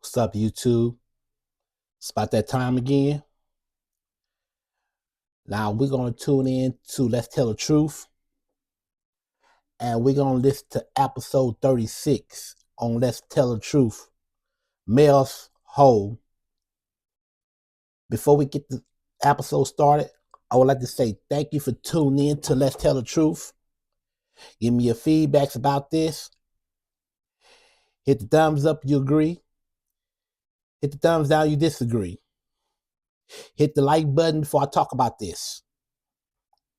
What's up, YouTube? It's about that time again. Now we're going to tune in to Let's Tell the Truth, and we're going to listen to episode 36 on Let's Tell the Truth, Mel's Hole. Before we get the episode started, I would like to say thank you for tuning in to Let's Tell the Truth. Give me your feedbacks about this. Hit the thumbs up, you agree. Hit the thumbs down, you disagree. Hit the like button before I talk about this.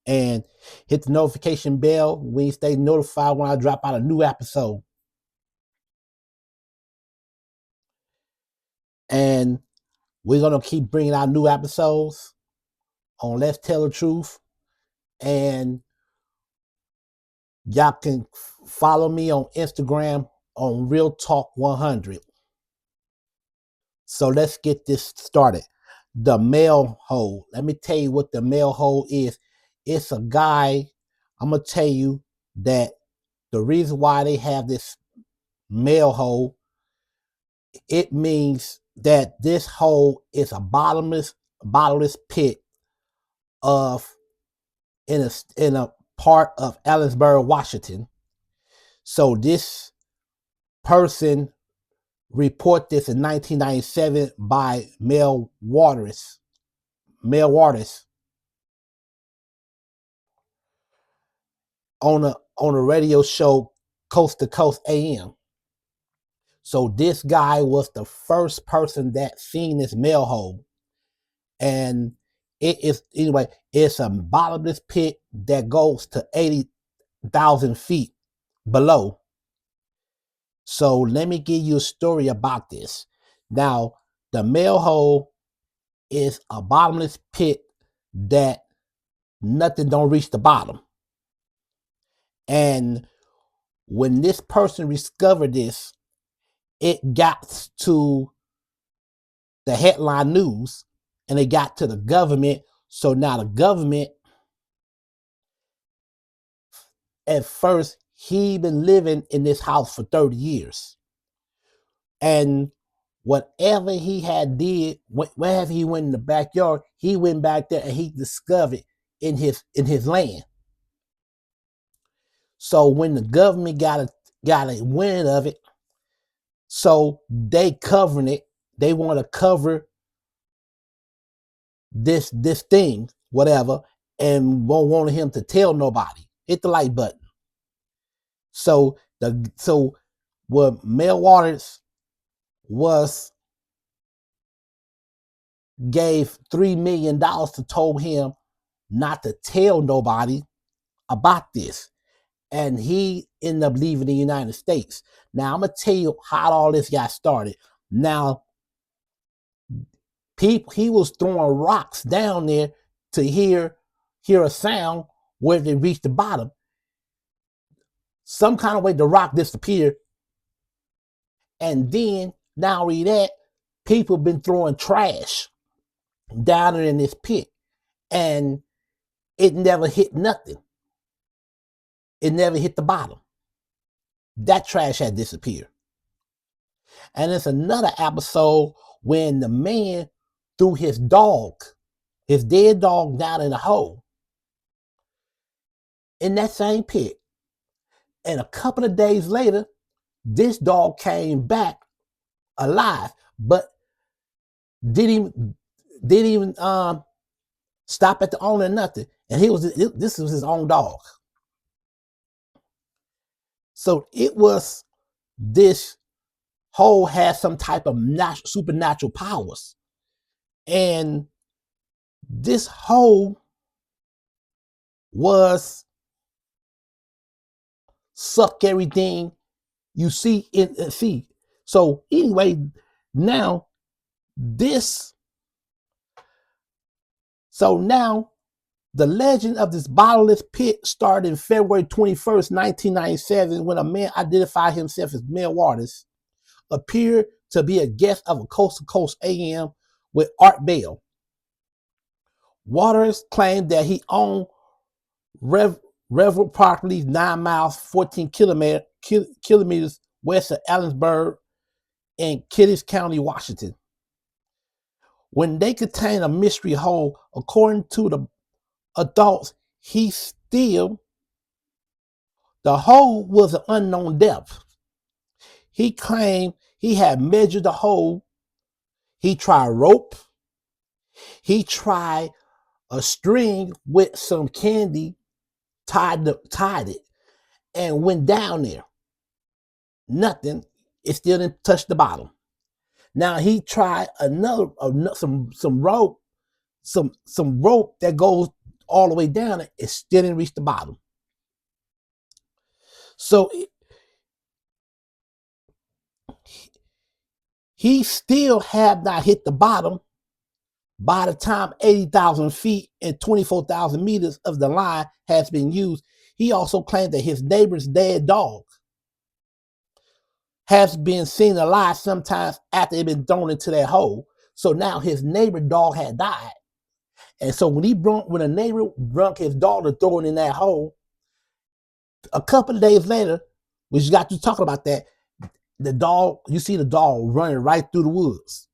And hit the notification bell when you stay notified when I drop out a new episode. And we're going to keep bringing out new episodes on Let's Tell the Truth. And y'all can follow me on Instagram on Real Talk 100. So let's get this started. The Mel Hole. Let me tell you what the Mel Hole is. It's a guy. I'm going to tell you that the reason why they have this Mel Hole, it means that this hole is a bottomless pit of in a part of Ellensburg, Washington. So this person reported this in 1997 by Mel Waters. On a radio show Coast to Coast AM. So this guy was the first person that seen this Mel Hole. And it's a bottomless pit that goes to 80,000 feet below. So let me give you a story about this. Now, the Mel Hole is a bottomless pit that nothing don't reach the bottom. And when this person discovered this, it got to the headline news and it got to the government. So now the government, at first, he been living in this house for 30 years. And whatever he had did, wherever he went in the backyard, he went back there and he discovered in his land. So when the government got a wind of it, so they covering it. They want to cover this thing, whatever, and won't want him to tell nobody. Hit the like button. So what Mel Waters gave $3 million to told him not to tell nobody about this. And he ended up leaving the United States. Now, I'm going to tell you how all this got started. Now, he was throwing rocks down there to hear a sound where they reached the bottom. Some kind of way the rock disappeared. And then, not only that, people been throwing trash down in this pit. And it never hit nothing. It never hit the bottom. That trash had disappeared. And it's another episode when the man threw his dead dog down in a hole in that same pit. And a couple of days later, this dog came back alive, but didn't even stop at the owner or nothing. And this was his own dog. So it was, this hole had some type of supernatural powers. And this hole was suck everything you see in see. So anyway, now the legend of this bottomless pit started in February 21st, 1997, when a man identified himself as Mel Waters appeared to be a guest of a Coast to Coast AM with Art Bell. Waters claimed that he owned Revel property 9 miles, 14 kilometers west of Ellensburg in Kitts County, Washington. When they contain a mystery hole, according to the adults, the hole was an unknown depth. He claimed he had measured the hole. He tried rope. He tried a string with some candy, tied it, and went down there. Nothing. It still didn't touch the bottom. Now he tried some rope, some rope that goes all the way down. It still didn't reach the bottom. So he still had not hit the bottom by the time 80,000 feet and 24,000 meters of the line has been used. He also claimed that his neighbor's dead dog has been seen alive sometimes after it had been thrown into that hole. So now his neighbor's dog had died. And so when a neighbor brought his dog to throw it in that hole, a couple of days later, we just got to talking about that, you see the dog running right through the woods.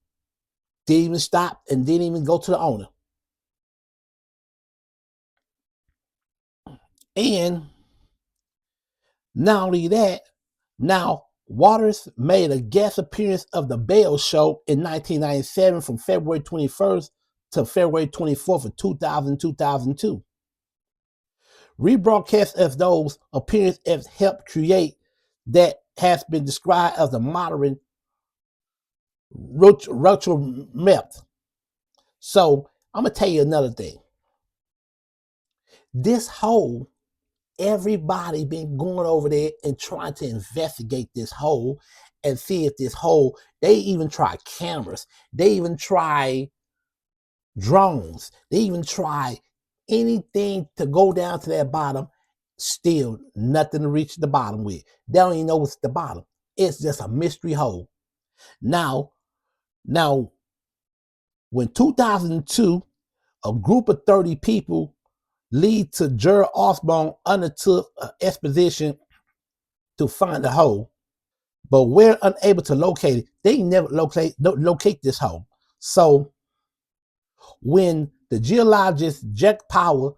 Didn't even stop and didn't even go to the owner. And not only that, now Waters made a guest appearance of the Bell Show in 1997 from February 21st to February 24th of 2002. Rebroadcast of those appearances helped create that has been described as the modern Rachel Meth. So I'm going to tell you another thing. This hole, everybody been going over there and trying to investigate this hole and see if this hole, they even try cameras. They even try drones. They even try anything to go down to that bottom. Still nothing to reach the bottom with. They don't even know what's the bottom. It's just a mystery hole. Now, when 2002, a group of 30 people lead to Gerald Osborne undertook an expedition to find the hole, but we're unable to locate it. They never locate this hole. So when the geologist Jack Power,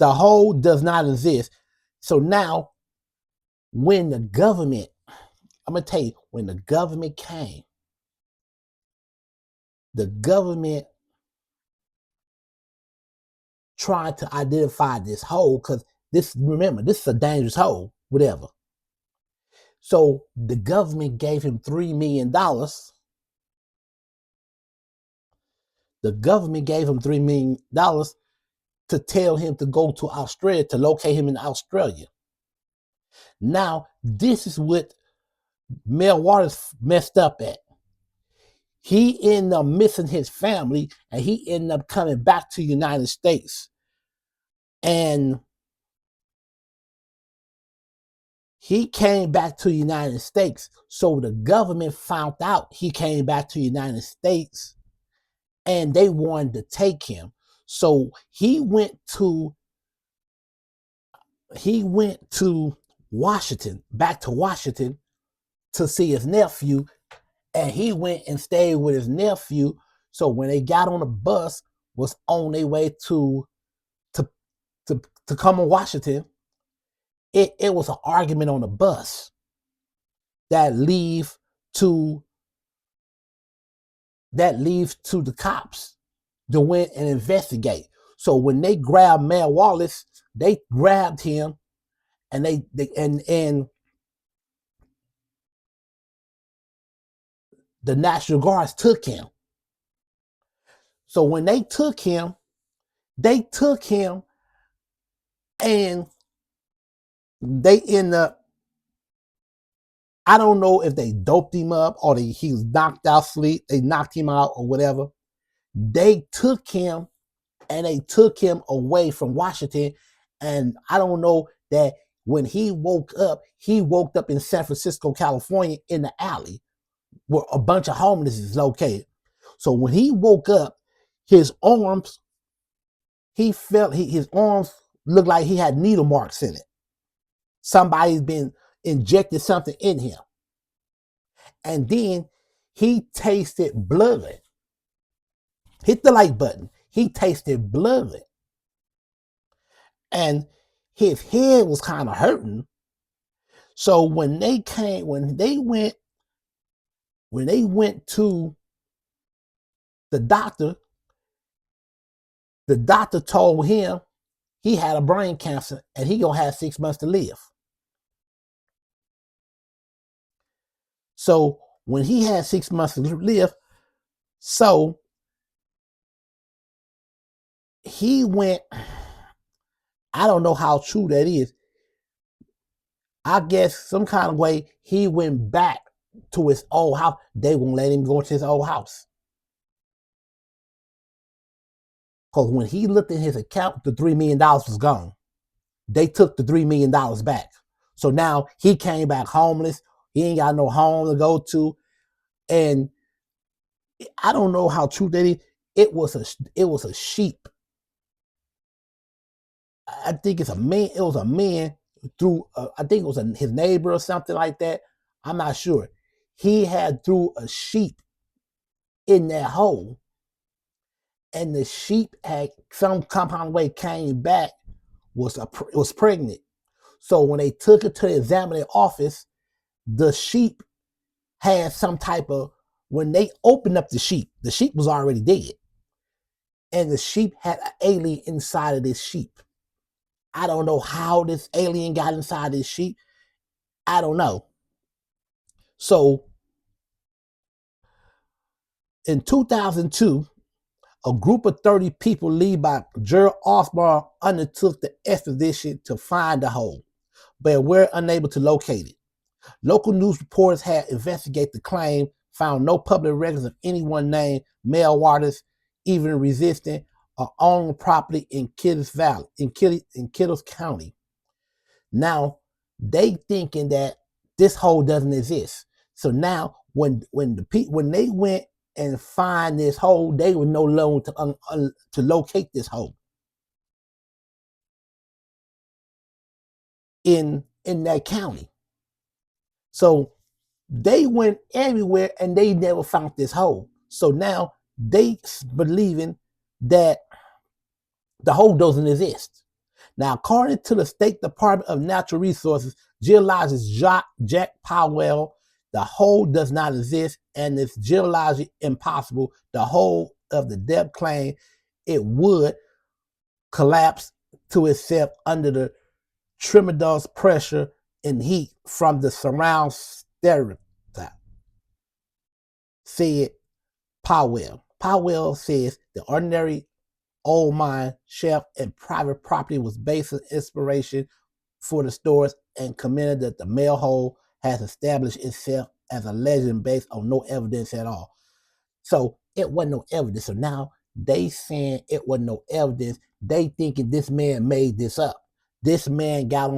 the hole does not exist. So now when the government, I'm going to tell you, when the government came, the government tried to identify this hole because remember, this is a dangerous hole, whatever. So the government gave him $3 million. The government gave him $3 million to tell him to go to Australia, to locate him in Australia. Now, this is what Mel Waters messed up at. He ended up missing his family, and he ended up coming back to the United States. And he came back to the United States. So the government found out he came back to the United States, and they wanted to take him. So he went to Washington, back to Washington, to see his nephew, and he went and stayed with his nephew. So when they got on the bus, was on their way to come to Washington, it was an argument on the bus that leads to the cops to went and investigate. So when they grabbed Mel Wallace, they grabbed him, and and the National Guards took him. So when they took him, and they end up, I don't know if they doped him up or he was knocked out sleep. They knocked him out or whatever. They took him and they took him away from Washington. And I don't know that when he woke up in San Francisco, California, in the alley where a bunch of homeless is located. So when he woke up, his arms, his arms looked like he had needle marks in it. Somebody's been injected something in him. And then he tasted blood. Hit the like button. He tasted blood. And his head was kind of hurting. So when they went to the doctor told him he had a brain cancer and he gonna have 6 months to live. So when he had 6 months to live, so he went, I don't know how true that is. I guess some kind of way he went back to his old house. They won't let him go to his old house. Because when he looked at his account, the $3 million was gone. They took the $3 million back. So now he came back homeless. He ain't got no home to go to. And I don't know how true that is. It was a sheep. I think it's a man. It was a man through, I think it was his neighbor or something like that. I'm not sure. He had threw a sheep in that hole, and the sheep had some compound way came back was pregnant. So when they took it to the examining office, the sheep had some type of, when they opened up the sheep was already dead, and the sheep had an alien inside of this sheep. I don't know how this alien got inside this sheep. I don't know. So in 2002, a group of 30 people led by Gerald Osborne undertook the expedition to find the hole, but were unable to locate it. Local news reporters had investigated the claim, found no public records of anyone named Mel Waters even resisting or owning property in Kittles Valley, in Kittles County. Now, they thinking that this hole doesn't exist. So now, when they went and find this hole, they were no longer to locate this hole in that county. So they went everywhere and they never found this hole. So now they believing that the hole doesn't exist. Now, according to the State Department of Natural Resources, geologist Jack Powell, the hole does not exist and it's geologically impossible. The hole of the depth claim it would collapse to itself under the tremendous pressure and heat from the surrounding stereo, said Powell. Powell says the ordinary old mine, shaft, and private property was basic inspiration for the stories and commented that the Mel hole has established itself as a legend based on no evidence at all. So it wasn't no evidence. So now they saying it wasn't no evidence. They thinking this man made this up. This man got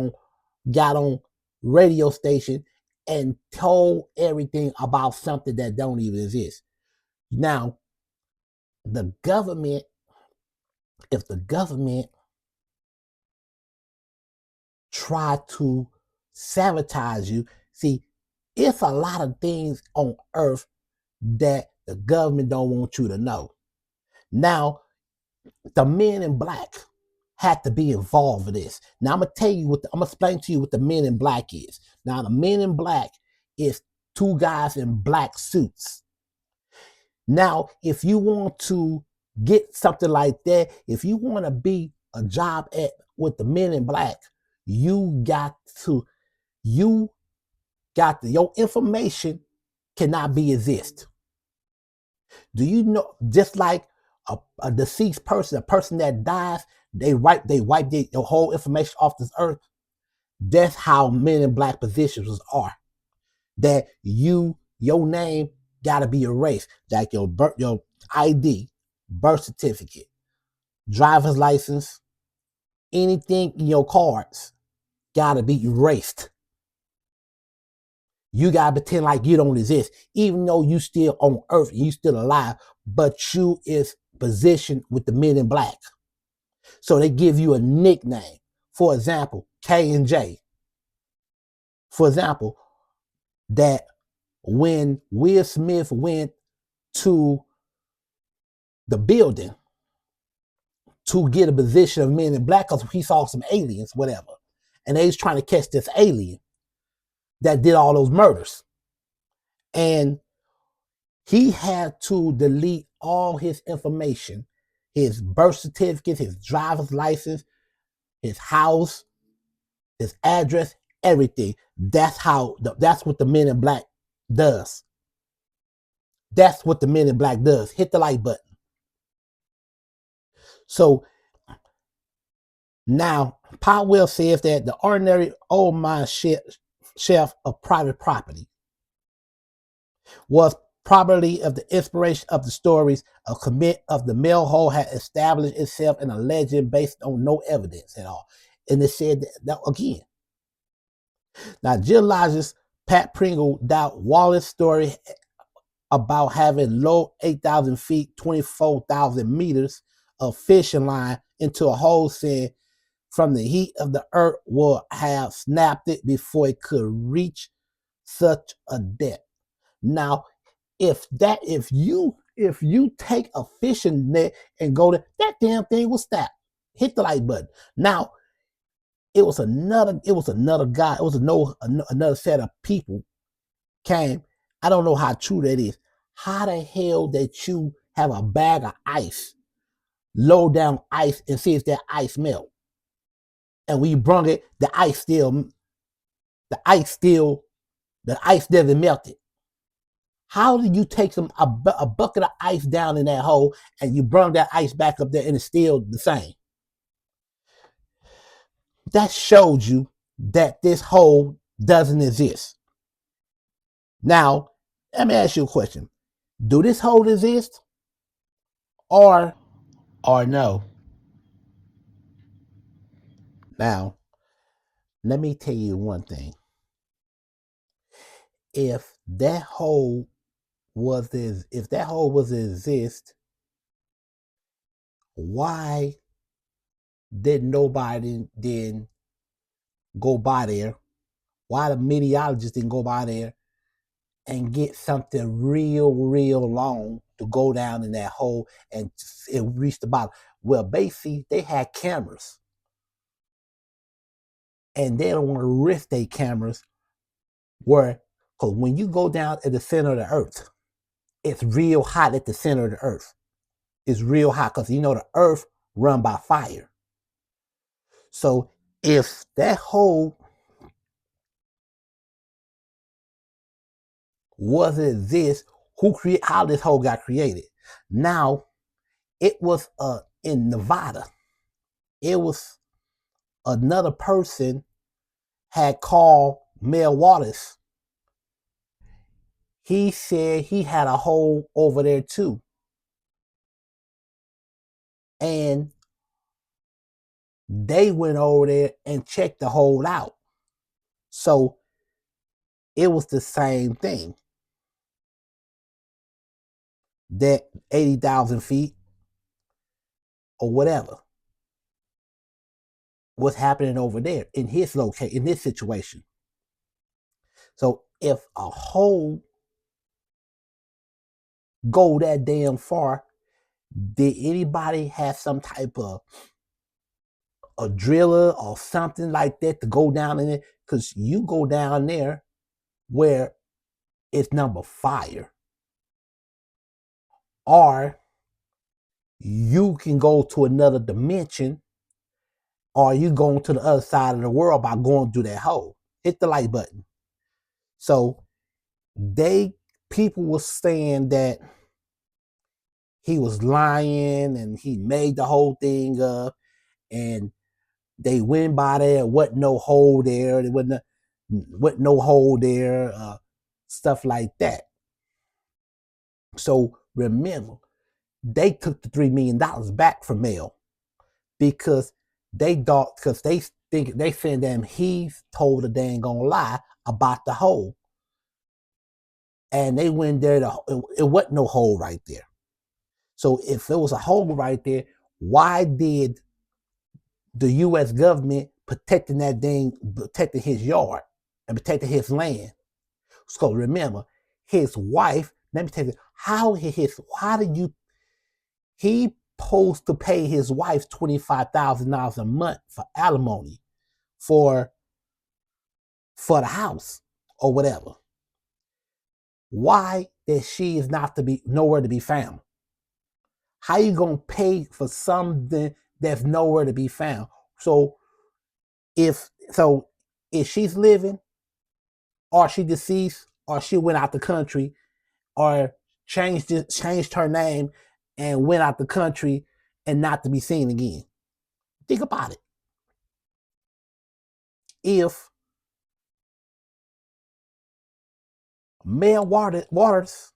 on radio station and told everything about something that don't even exist. Now, the government, if the government try to sabotage you, see, it's a lot of things on earth that the government don't want you to know. Now, the Men in Black had to be involved with this. Now, I'm gonna explain to you what the Men in Black is. Now, the Men in Black is two guys in black suits. Now, if you want to get something like that, if you want to be a job with the Men in Black, your information cannot be exist. Do you know, just like a deceased person, a person that dies, they wipe your whole information off this earth. That's how Men in Black positions are. That your name gotta be erased. Like your ID, birth certificate, driver's license, anything in your cards gotta be erased. You gotta pretend like you don't exist, even though you still on earth, you still alive, but you is positioned with the Men in Black. So they give you a nickname. For example, K and J. For example, that when Will Smith went to the building to get a position of Men in Black because he saw some aliens, whatever. And they was trying to catch this alien that did all those murders. And he had to delete all his information, his birth certificate, his driver's license, his house, his address, everything. That's what the Men in Black does. That's what the Men in Black does. Hit the like button. So now, Powell says that the ordinary old mine chef of private property was probably of the inspiration of the stories of commit of the mill hole had established itself in a legend based on no evidence at all. And they said that again. Now, geologist Pat Pringle doubt Wallace's story about having low 8,000 feet, 24,000 meters of fishing line into a hole, saying from the heat of the earth would have snapped it before it could reach such a depth. Now, if you take a fishing net and go to that damn thing will snap. Hit the like button. Now, it was another guy. It was another set of people came. I don't know how true that is. How the hell that you have a bag of ice, low down ice, and see if that ice melt? And we brung it, the ice doesn't melt it. How do you take a bucket of ice down in that hole and you bring that ice back up there and it's still the same? That shows you that this hole doesn't exist. Now, let me ask you a question. Do this hole exist? Or no? Now, let me tell you one thing. If that hole was to exist, why did nobody then go by there? Why the meteorologists didn't go by there and get something real long to go down in that hole and reach the bottom? Well, basically, they had cameras. And they don't want to risk their cameras because when you go down at the center of the earth, it's real hot at the center of the earth. It's real hot because the earth run by fire. So if that hole wasn't exist, how this hole got created? Now, it was in Nevada. It was another person had called Mel Wallace. He said he had a hole over there too. And they went over there and checked the hole out. So it was the same thing. That 80,000 feet or whatever was happening over there in his location, in this situation. So if a hole go that damn far, did anybody have some type of a driller or something like that to go down in it? Because you go down there where it's number fire. Or you can go to another dimension, or you going to the other side of the world by going through that hole. Hit the like button. So people were saying that he was lying and he made the whole thing up, and they went by there, wasn't no hole there, stuff like that. So remember, they took the $3 million back from Mel because they saying that he told a dang gonna lie about the hole. And they went there, it wasn't no hole right there. So if there was a hole right there, why did the U.S. government protecting his yard and protecting his land? So remember, his wife, let me tell you, how did you, he supposed to pay his wife $25,000 a month for alimony for the house or whatever. Why that she is not to be nowhere to be found? How you gonna pay for something that's nowhere to be found? So if she's living, or she deceased, or she went out the country, or changed her name and went out the country and not to be seen again. Think about it. If Mel Waters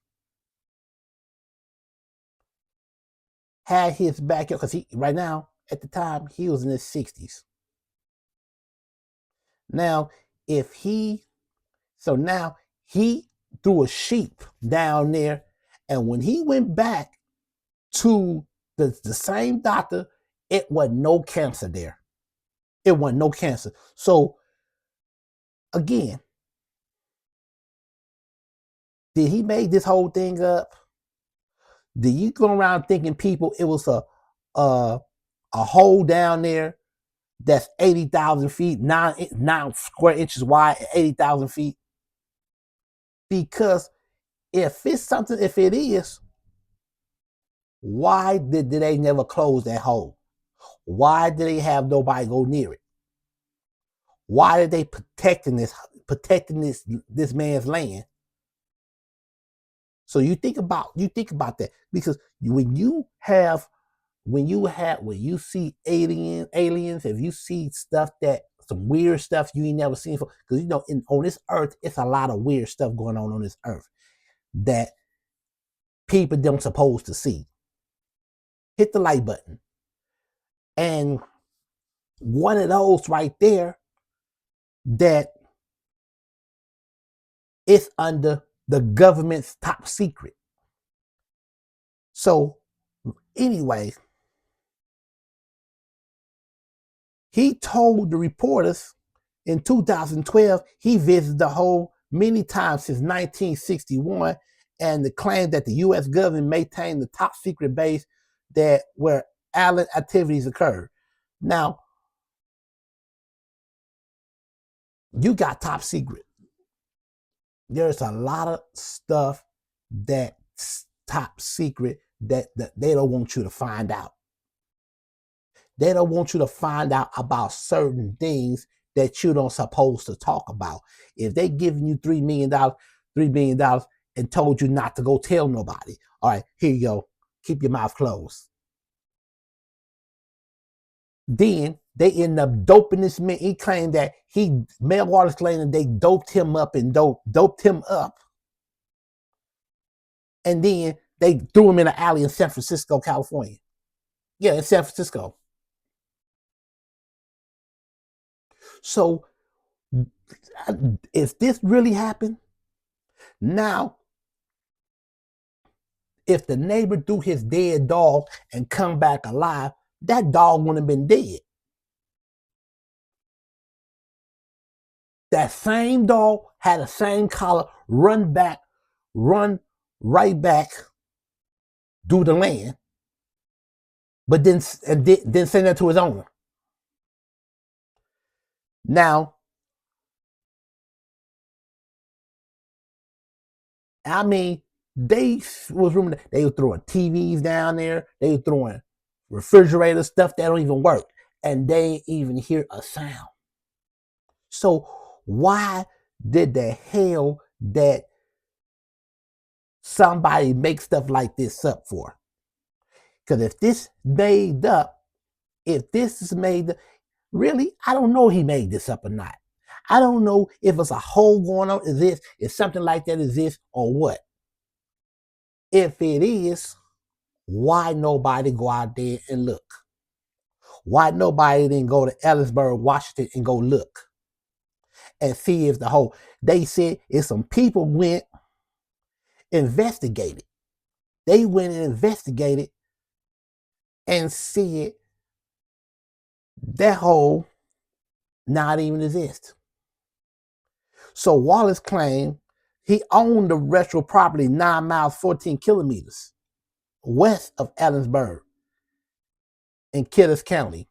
had his backyard, because he right now at the time he was in his 60s. Now, if he now he threw a sheep down there, and when he went back to the same doctor, it wasn't no cancer there. It wasn't no cancer. So again, did he make this whole thing up? Did you go around thinking people it was a hole down there that's 80,000 feet, 9 square inches wide, 80,000 feet? Because if it is, why did they never close that hole? Why did they have nobody go near it? Why are they protecting this man's land? So you think about that, because when you see aliens, if you see stuff, that some weird stuff you ain't never seen before, because on this earth it's a lot of weird stuff going on this earth that people don't supposed to see. Hit the like button, and one of those right there, that it's under the government's top secret. So anyway, he told the reporters in 2012 he visited the hole many times since 1961, and the claim that the U.S. government maintained the top secret base that where alien activities occurred. Now, you got top secret. There's a lot of stuff that's top secret that they don't want you to find out. They don't want you to find out about certain things that you don't supposed to talk about. If they giving you $3 million and told you not to go tell nobody, all right, here you go, keep your mouth closed. Then they end up doping this man. He claimed that Mel Waters claimed that they doped him up, and then they threw him in an alley in San Francisco, California. Yeah, in San Francisco. So if this really happened, now, if the neighbor threw his dead dog and come back alive, that dog wouldn't have been dead. That same dog had the same collar, run right back through the land, but then send that to his owner. Now, I mean, they were throwing TVs down there, they were throwing refrigerator stuff that don't even work, and they ain't even hear a sound. So why did the hell that somebody make stuff like this up for? Because if this is made, really, I don't know if he made this up or not. I don't know if it's a hole going on, if something like that exists or what. If it is, why nobody go out there and look? Why nobody didn't go to Ellisburg, Washington, and go look and see if the hole? They said if some people went investigated. They went and investigated and said that hole not even exist. So Wallace claimed He owned the retro property 9 miles, 14 kilometers west of Ellensburg in Kittis County.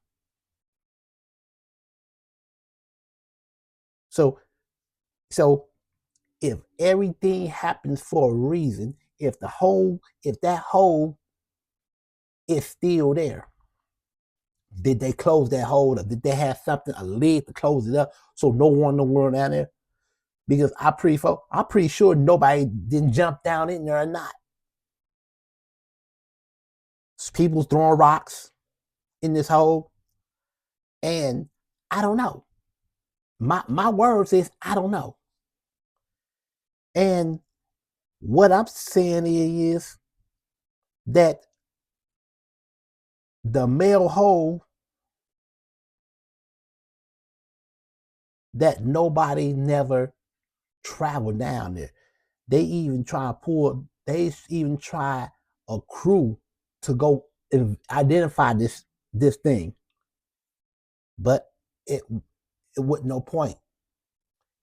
So, so if everything happens for a reason, if that hole is still there, did they close that hole up? Did they have something, a lid to close it up so no one down there? Because I'm pretty sure nobody didn't jump down in there or not. People's throwing rocks in this hole, and I don't know. My words is I don't know. And what I'm saying is that the male hole that nobody never traveled down there. They even try a crew to go and identify this thing. But it wasn't no point.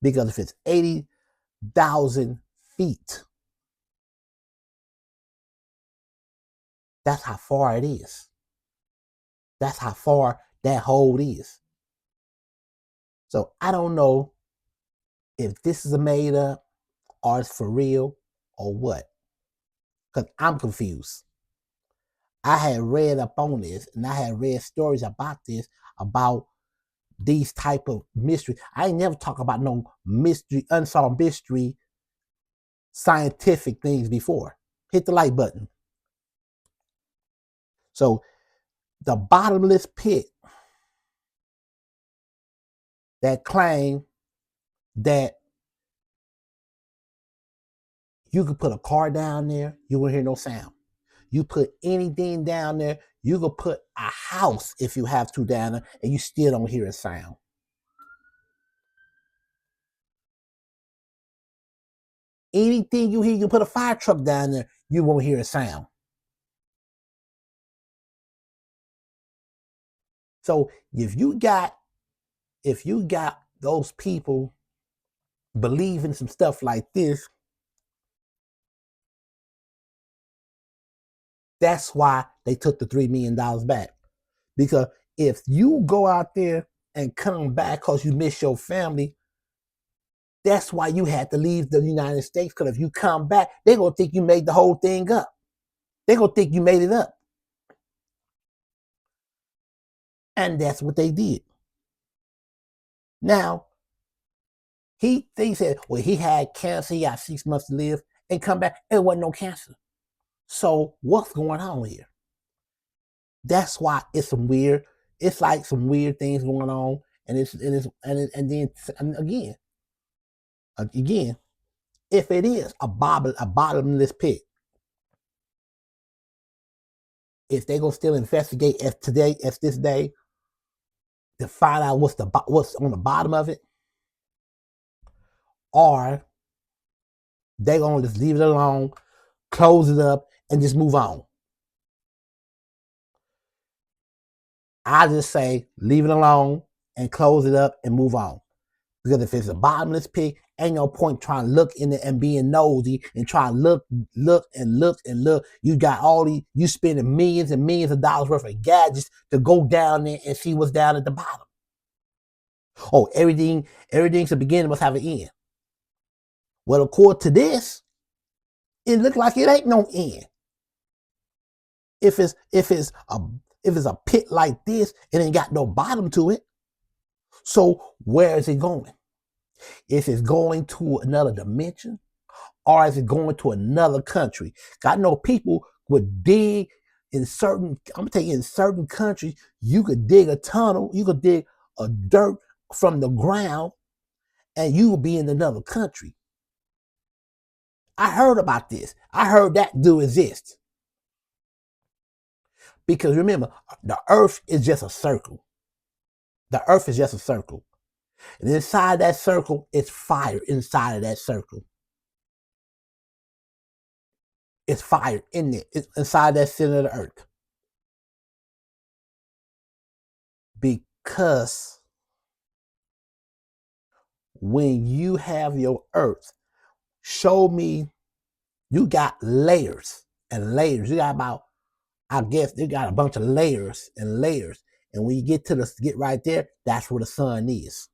Because if it's 80,000 feet, that's how far it is. That's how far that hole is. So I don't know if this is a made up or it's for real or what. Because I'm confused. I had read up on this and I had read stories about this, about these type of mystery. I ain't never talk about no mystery, unsolved mystery, scientific things before. Hit the like button. So the bottomless pit that claim that you could put a car down there, you won't hear no sound. You put anything down there, you could put a house if you have to down there, and you still don't hear a sound. Anything you hear, you put a fire truck down there, you won't hear a sound. So if you got those people believing some stuff like this, that's why they took the $3 million back. Because if you go out there and come back because you miss your family, that's why you had to leave the United States. Because if you come back, they're going to think you made the whole thing up. They're going to think you made it up. And that's what they did. Now, they said, well, he had cancer, he had 6 months to live, and come back, it wasn't no cancer. So what's going on here? That's why it's like some weird things going on, and then again, if it is a bottomless pit, if they gonna still investigate as this day to find out what's on the bottom of it, or they gonna just leave it alone, close it up, and just move on. I just say leave it alone and close it up and move on. Because if it's a bottomless pit, ain't no point trying to look in it and being nosy and try to look. You got you spending millions and millions of dollars worth of gadgets to go down there and see what's down at the bottom. Oh, everything's a beginning must have an end. Well, according to this, it looks like it ain't no end. If it's a pit like this, it ain't got no bottom to it. So where is it going? Is it going to another dimension? Or is it going to another country? I know people would dig in certain countries, you could dig a tunnel, you could dig a dirt from the ground, and you would be in another country. I heard about this. I heard that do exist. Because remember, the earth is just a circle. The earth is just a circle. And inside that circle is fire inside of that circle. It's fire in it. It's inside that center of the earth. Because when you have your earth show me you got layers and layers. You got about, I guess you got a bunch of layers and layers. And when you get right there, that's where the sun is.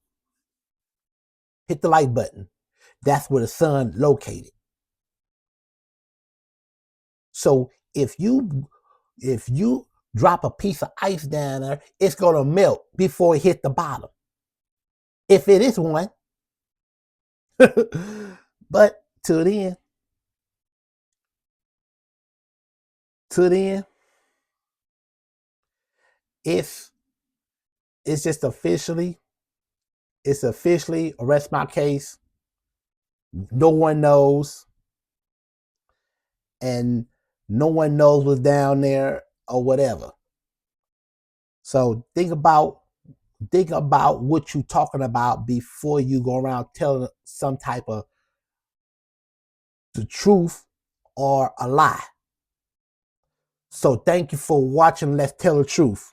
Hit the like button. That's where the sun located. So if you drop a piece of ice down there, it's gonna melt before it hit the bottom. If it is one. But till then, it's just officially, arrest my case. No one knows, and no one knows what's down there or whatever. So think about what you're talking about before you go around telling some type of the truth or a lie. So thank you for watching Let's Tell the Truth.